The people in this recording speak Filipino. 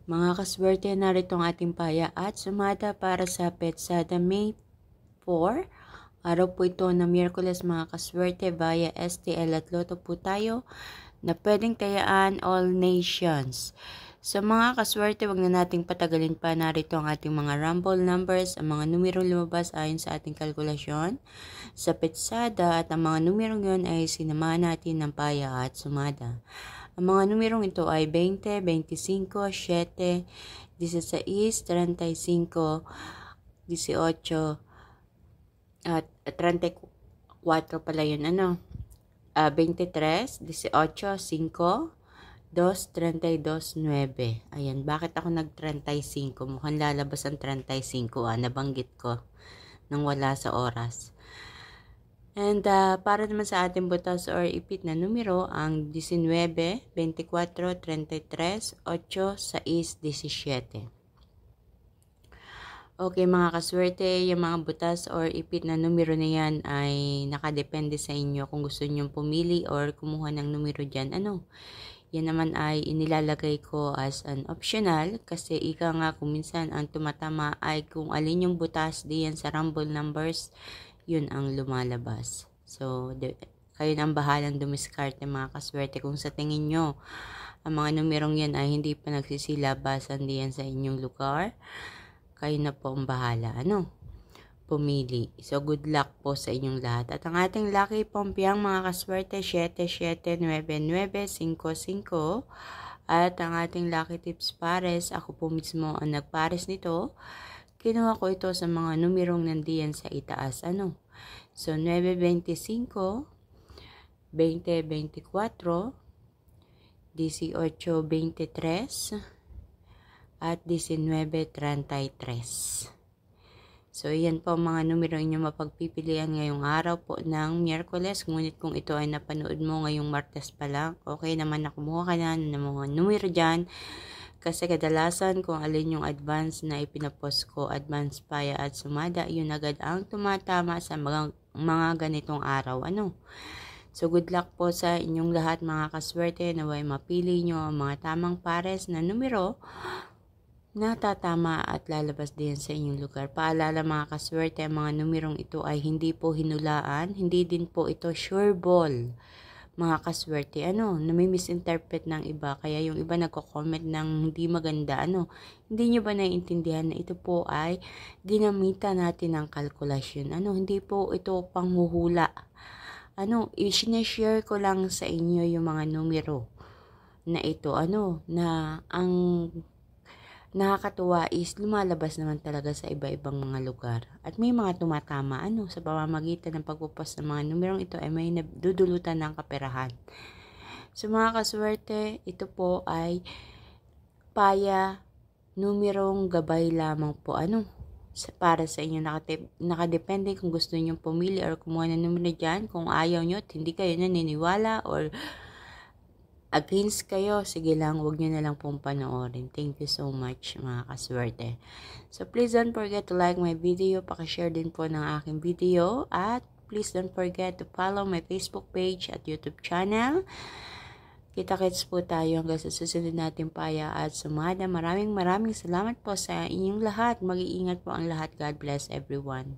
Mga kaswerte, narito ang ating paya at sumada para sa Petsada May 4. Araw po ito na Miyerkules mga kaswerte via STL at Lotto po tayo na pwedeng tayaan all nations. Sa mga kaswerte, wag na nating patagalin pa. Narito ang ating mga rumble numbers, ang mga numerong lumabas ayon sa ating kalkulasyon sa Petsada at ang mga numerong yon ay sinamahan natin ng paya at sumada. Ang mga numerong ito ay 20, 25, 7, 16, 35, 18, at 34 pala yun, 23, 18, 5, 2, 32, 9. Ayan, bakit ako nag-35? Mukhang lalabas ang 35, nabanggit ko nang wala sa oras. And para naman sa ating butas or ipit na numero, ang 19, 24, 33, 8, 6, 17. Okay mga kaswerte, yung mga butas or ipit na numero na yan ay nakadepende sa inyo kung gusto nyong pumili or kumuha ng numero dyan. Yan naman ay inilalagay ko as an optional kasi ika nga kung minsan ang tumatama ay kung alin yung butas diyan sa rumble numbers, yun ang lumalabas. So, kayo nang bahalang dumiskarte mga kaswerte kung sa tingin nyo ang mga numerong yan ay hindi pa nagsisilabasan diyan sa inyong lugar. Kayo na po ang bahala, pumili. So, good luck po sa inyong lahat. At ang ating lucky pompiyang mga kaswerte, 779955. At ang ating lucky tips pares, ako po mismo ang nagpares nito. Kinuha ko ito sa mga numerong nandiyan sa itaas, So, 925, 2024, 1823, at 1933. So, yan po mga numero inyong mapagpipilian ngayong araw po ng Miyerkules. Ngunit kung ito ay napanood mo ngayong Martes pa lang, okay naman na kumuha ka na ng mga numero dyan. Kasi kadalasan kung alin yung advance na ipinapost ko, advance paya at sumada, yun agad ang tumatama sa mga ganitong araw. So, good luck po sa inyong lahat mga kaswerte. Naway mapili nyo ang mga tamang pares na numero na tatama at lalabas din sa inyong lugar. Paalala mga kaswerte, ang mga numerong ito ay hindi po hinulaan, hindi din po ito sure ball. Mga kaswerte, nami-misinterpret ng iba, kaya yung iba nagko-comment ng hindi maganda, hindi nyo ba naiintindihan na ito po ay ginamitan natin ng kalkulasyon, hindi po ito panghuhula, i-share ko lang sa inyo yung mga numero na ito, na ang nakakatuwa is lumalabas naman talaga sa iba-ibang mga lugar. At may mga tumatama, sa pamamagitan ng pagpupost ng mga numerong ito ay may nadudulutan ng kaperahan. So mga kaswerte, ito po ay paya, numerong gabay lamang po, para sa inyo. Nakadepende kung gusto niyo pumili or kumuha ng numero dyan. Kung ayaw nyo at hindi kayo naniniwala or against kayo, sige lang, huwag nyo na lang pong panoorin. Thank you so much mga kaswerte. So please don't forget to like my video, pakishare din po ng aking video, at please don't forget to follow my Facebook page at YouTube channel. Kita-kits po tayo hanggang sa susunod nating paya at sumada. Maraming salamat po sa inyong lahat. Mag-iingat po ang lahat. God bless everyone.